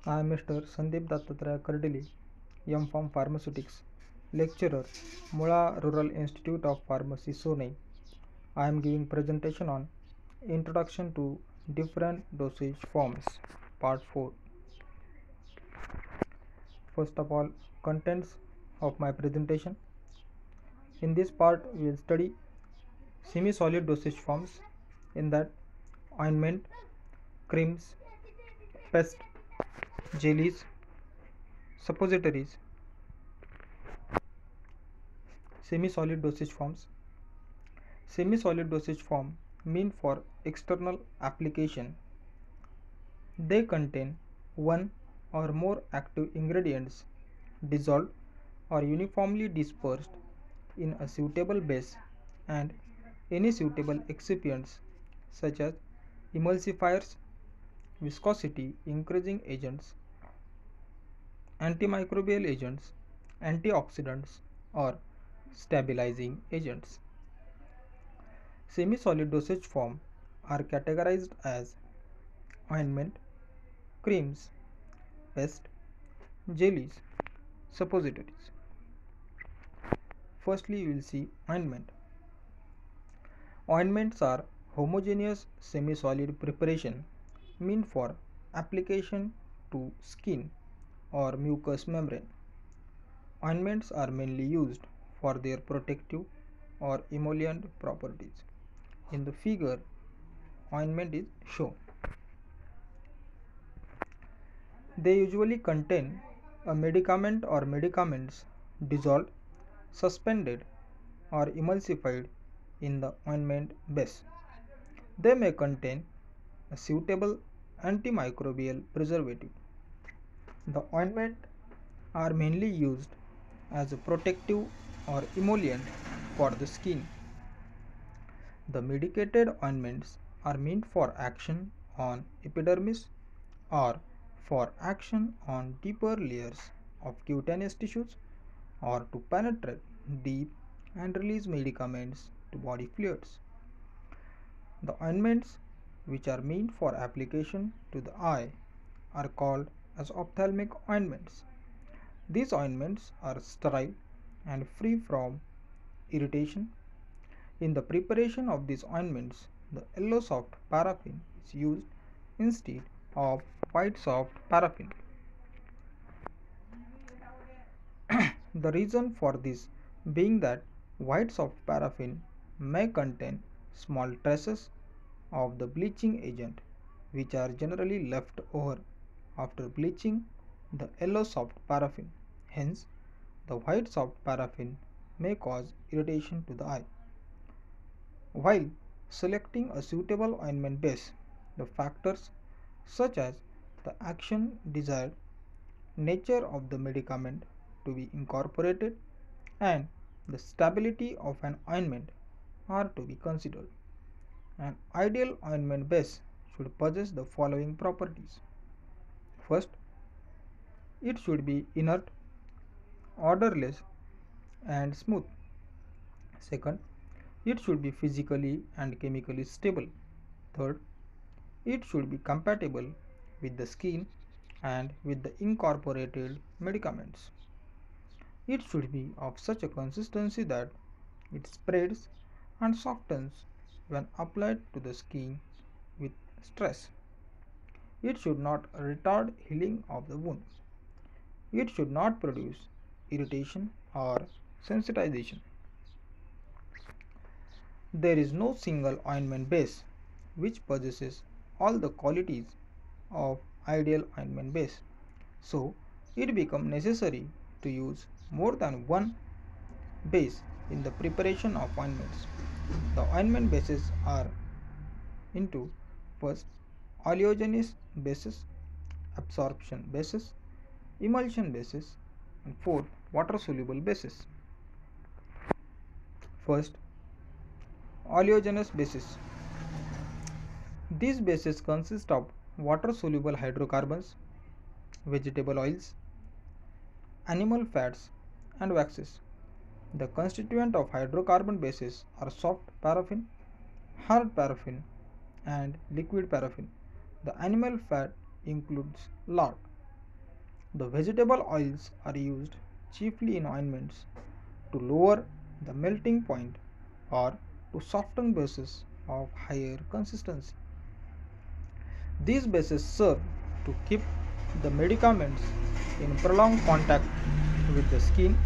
I am Mr. Sandeep Dattatreya Kardili, M.Pharm Pharmaceutics, lecturer, Mula Rural Institute of Pharmacy, Sone. I am giving presentation on Introduction to Different Dosage Forms, Part 4. First of all, contents of my presentation. In this part, we will study semi-solid dosage forms, in that ointment, creams, pests, jellies, suppositories. Semi-solid dosage forms. Semi-solid dosage form mean for external application. They contain one or more active ingredients dissolved or uniformly dispersed in a suitable base and any suitable excipients such as emulsifiers, viscosity increasing agents, antimicrobial agents, antioxidants, or stabilizing agents. Semi-solid dosage form are categorized as ointment, creams, paste, jellies, suppositories. Firstly, we will see ointment. Ointments are homogeneous semi-solid preparation meant for application to skin or mucous membrane. Ointments are mainly used for their protective or emollient properties. In the figure, ointment is shown. They usually contain a medicament or medicaments dissolved, suspended, or emulsified in the ointment base. They may contain a suitable antimicrobial preservative. The ointment are mainly used as a protective or emollient for the skin. The medicated ointments are meant for action on epidermis or for action on deeper layers of cutaneous tissues or to penetrate deep and release medicaments to body fluids. The ointments which are meant for application to the eye are called as ophthalmic ointments. These ointments are sterile and free from irritation. In the preparation of these ointments, the yellow soft paraffin is used instead of white soft paraffin. The reason for this being that white soft paraffin may contain small traces of the bleaching agent which are generally left over after bleaching the yellow soft paraffin. Hence, the white soft paraffin may cause irritation to the eye. While selecting a suitable ointment base, the factors such as the action desired, nature of the medicament to be incorporated, and the stability of an ointment are to be considered. An ideal ointment base should possess the following properties. First, it should be inert, odorless, and smooth. Second, it should be physically and chemically stable. Third, it should be compatible with the skin and with the incorporated medicaments. It should be of such a consistency that it spreads and softens when applied to the skin with stress. It should not retard healing of the wound. It should not produce irritation or sensitization. There is no single ointment base which possesses all the qualities of ideal ointment base. So, it becomes necessary to use more than one base in the preparation of ointments. The ointment bases are into first oleogenous bases, absorption bases, emulsion bases, and fourth water soluble bases. First, oleogenous bases. These bases consist of water soluble hydrocarbons, vegetable oils, animal fats, and waxes. The constituent of hydrocarbon bases are soft paraffin, hard paraffin, and liquid paraffin. The animal fat includes lard. The vegetable oils are used chiefly in ointments to lower the melting point or to soften bases of higher consistency. These bases serve to keep the medicaments in prolonged contact with the skin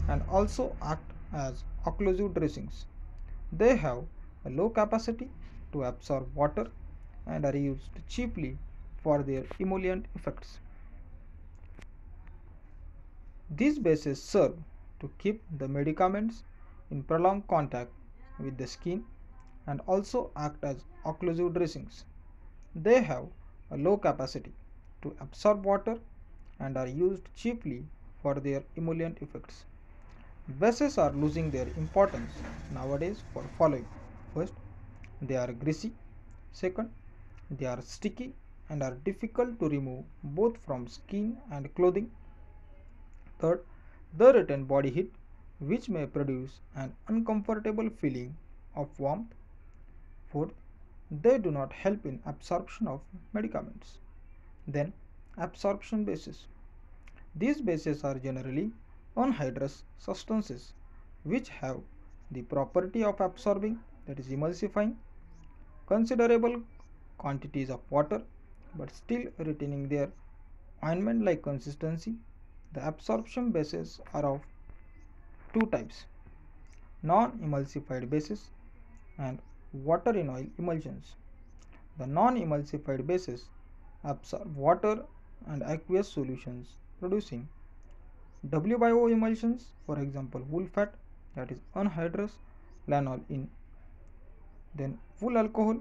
and also act as occlusive dressings. They have a low capacity to absorb water and are used cheaply for their emollient effects. These bases serve to keep the medicaments in prolonged contact with the skin and also act as occlusive dressings. They have a low capacity to absorb water and are used cheaply for their emollient effects. Bases are losing their importance nowadays for following. First, they are greasy. Second, they are sticky and are difficult to remove both from skin and clothing. Third, they retain body heat, which may produce an uncomfortable feeling of warmth. Fourth, they do not help in absorption of medicaments. Then, absorption bases. These bases are generally anhydrous substances which have the property of absorbing, that is emulsifying, considerable quantities of water but still retaining their ointment like consistency. The absorption bases are of two types: non emulsified bases and water in oil emulsions. The non emulsified bases absorb water and aqueous solutions, producing W/O emulsions, for example, wool fat, that is anhydrous lanolin, then wool alcohol,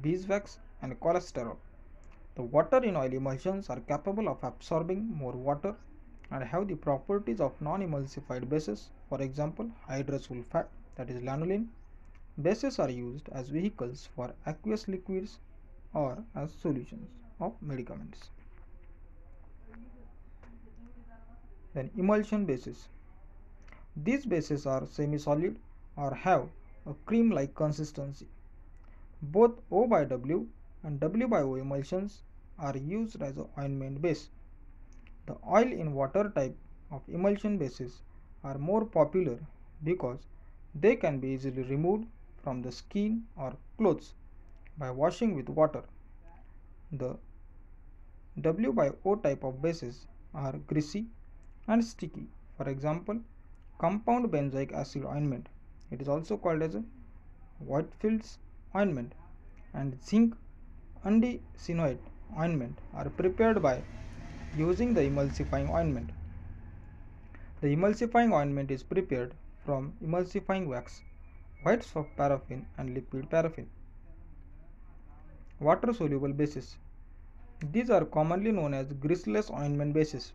beeswax, and cholesterol. The water in oil emulsions are capable of absorbing more water and have the properties of non-emulsified bases, for example, hydrous wool fat, that is lanolin. Bases are used as vehicles for aqueous liquids or as solutions of medicaments. Then emulsion bases. These bases are semi-solid or have a cream-like consistency. Both O/W and W/O emulsions are used as an ointment base. The oil in water type of emulsion bases are more popular because they can be easily removed from the skin or clothes by washing with water. The W/O type of bases are greasy and sticky. For example, compound benzoic acid ointment, it is also called as a Whitefield's ointment, and zinc undecinoate ointment are prepared by using the emulsifying ointment. The emulsifying ointment is prepared from emulsifying wax, whites of paraffin and liquid paraffin. Water soluble bases. These are commonly known as greaseless ointment bases.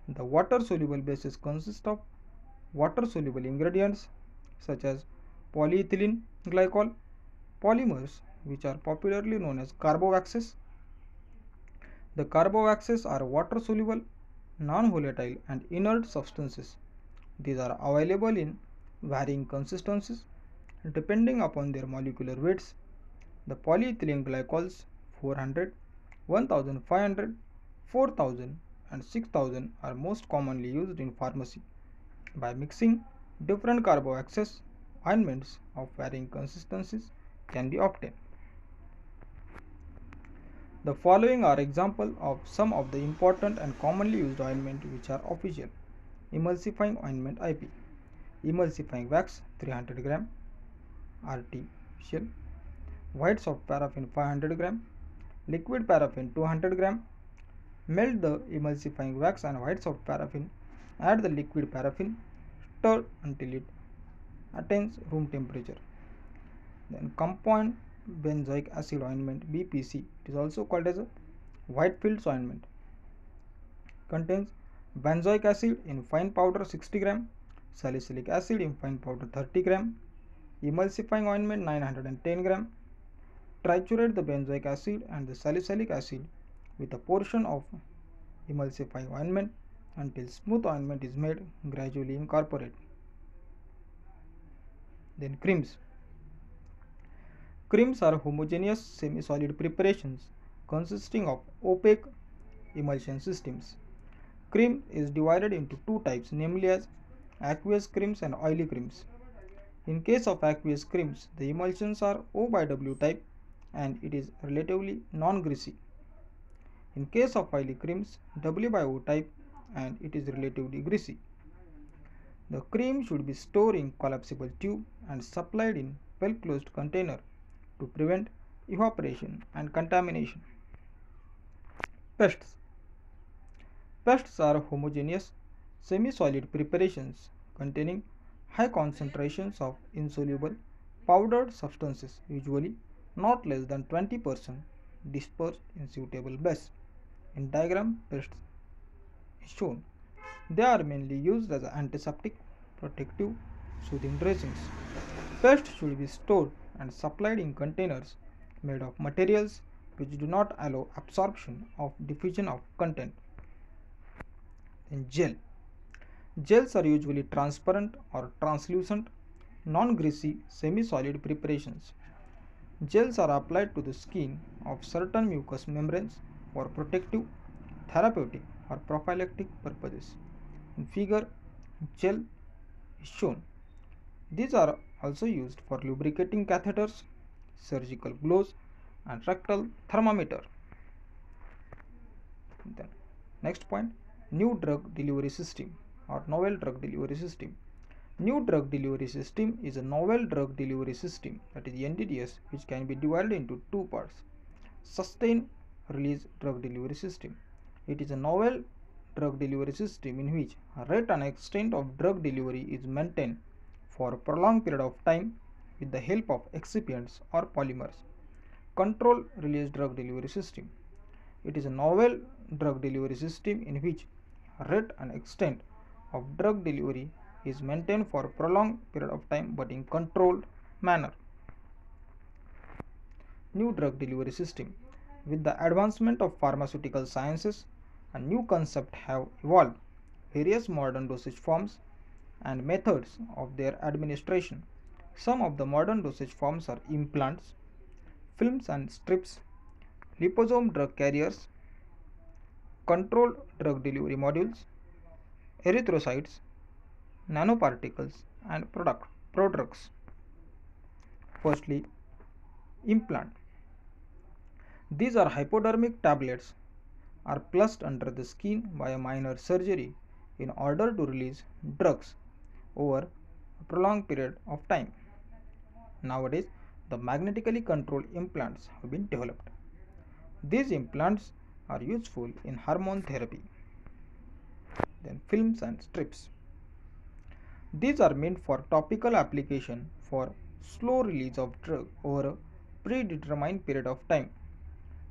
The water soluble bases consist of water soluble ingredients such as polyethylene glycol, polymers which are popularly known as carbowaxes. The carbowaxes are water soluble, non volatile, and inert substances. These are available in varying consistencies depending upon their molecular weights. The polyethylene glycols 400, 1500, 4000, and 6000 are most commonly used in pharmacy. By mixing different carboxyles, ointments of varying consistencies can be obtained. The following are examples of some of the important and commonly used ointments which are official. Emulsifying ointment IP. Emulsifying wax 300 gram artificial. Whites of paraffin 500 gram. Liquid paraffin 200 gram. Melt the emulsifying wax and whites of paraffin. Add the liquid paraffin. Stir until it attains room temperature. Then compound benzoic acid ointment BPC, it is also called as a Whitefield's ointment, contains benzoic acid in fine powder 60 gram, salicylic acid in fine powder 30 gram, emulsifying ointment 910 gram. Triturate the benzoic acid and the salicylic acid with a portion of emulsifying ointment until smooth ointment is made. Gradually incorporate. Then creams. Creams are homogeneous semi-solid preparations consisting of opaque emulsion systems. Cream is divided into two types, namely as aqueous creams and oily creams. In case of aqueous creams, the emulsions are O by W type and it is relatively non-greasy. In case of oily creams, W by O type and it is relatively greasy. The cream should be stored in collapsible tube and supplied in well-closed container to prevent evaporation and contamination. Pests. Pests are homogeneous, semi-solid preparations containing high concentrations of insoluble powdered substances, usually not less than 20% dispersed in suitable base. In diagram, pests is shown. They are mainly used as antiseptic, protective, soothing dressings. Pests should be stored and supplied in containers made of materials which do not allow absorption or diffusion of content. Then gel. Gels are usually transparent or translucent, non-greasy, semi-solid preparations. Gels are applied to the skin of certain mucous membranes for protective, therapeutic, or prophylactic purposes. In figure, gel is shown. These are also used for lubricating catheters, surgical gloves, and rectal thermometer. Then, next point, new drug delivery system or novel drug delivery system. New drug delivery system is a novel drug delivery system, that is NDDS, which can be divided into two parts. Sustained release drug delivery system. It is a novel drug delivery system in which rate and extent of drug delivery is maintained for a prolonged period of time with the help of excipients or polymers. Control release drug delivery system. It is a novel drug delivery system in which rate and extent of drug delivery is maintained for a prolonged period of time but in controlled manner. New drug delivery system. With the advancement of pharmaceutical sciences, a new concept have evolved, various modern dosage forms and methods of their administration. Some of the modern dosage forms are implants, films and strips, liposome drug carriers, controlled drug delivery modules, erythrocytes, nanoparticles, and prodrugs. Firstly, implant. These are hypodermic tablets are placed under the skin by a minor surgery in order to release drugs over a prolonged period of time. Nowadays, the magnetically controlled implants have been developed. These implants are useful in hormone therapy. Then films and strips. These are meant for topical application for slow release of drug over a predetermined period of time.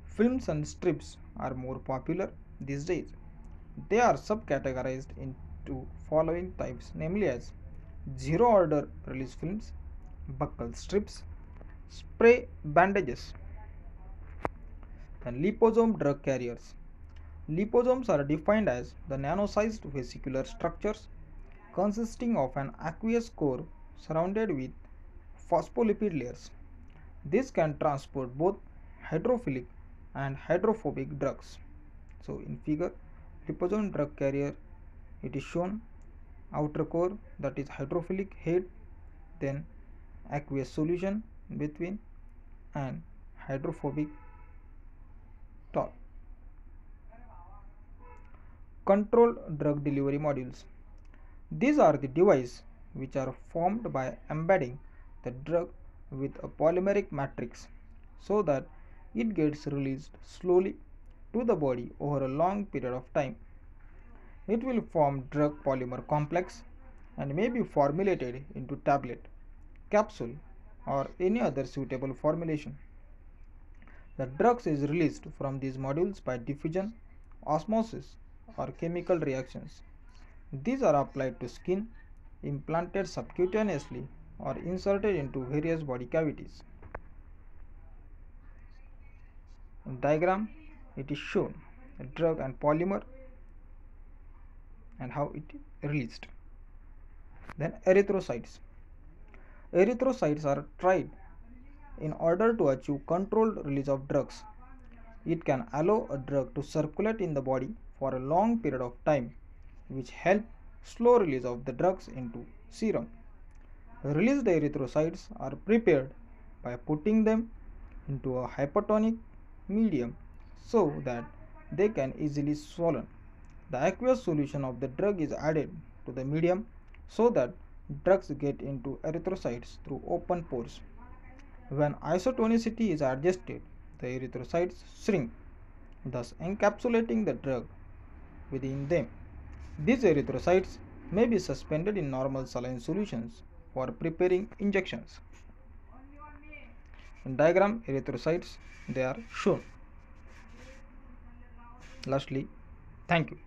Films and strips are more popular these days. They are subcategorized into following types, namely as zero order release films, buccal strips, spray bandages, and liposome drug carriers. Liposomes are defined as the nano-sized vesicular structures consisting of an aqueous core surrounded with phospholipid layers. This can transport both hydrophilic and hydrophobic drugs. So in figure, liposome drug carrier, it is shown outer core, that is hydrophilic head, then aqueous solution between, and hydrophobic top. Controlled drug delivery modules. These are the devices which are formed by embedding the drug with a polymeric matrix so that it gets released slowly to the body over a long period of time. It will form drug polymer complex and may be formulated into tablet, capsule, or any other suitable formulation. The drugs is released from these modules by diffusion, osmosis, or chemical reactions. These are applied to skin, implanted subcutaneously, or inserted into various body cavities. In diagram, it is shown a drug and polymer and how it is released. Then erythrocytes. Erythrocytes are tried in order to achieve controlled release of drugs. It can allow a drug to circulate in the body for a long period of time, which help slow release of the drugs into serum. Released erythrocytes are prepared by putting them into a hypotonic medium so that they can easily swallow. The aqueous solution of the drug is added to the medium so that drugs get into erythrocytes through open pores. When isotonicity is adjusted, the erythrocytes shrink, thus encapsulating the drug within them. These erythrocytes may be suspended in normal saline solutions for preparing injections. In diagram erythrocytes they are shown. Lastly, thank you.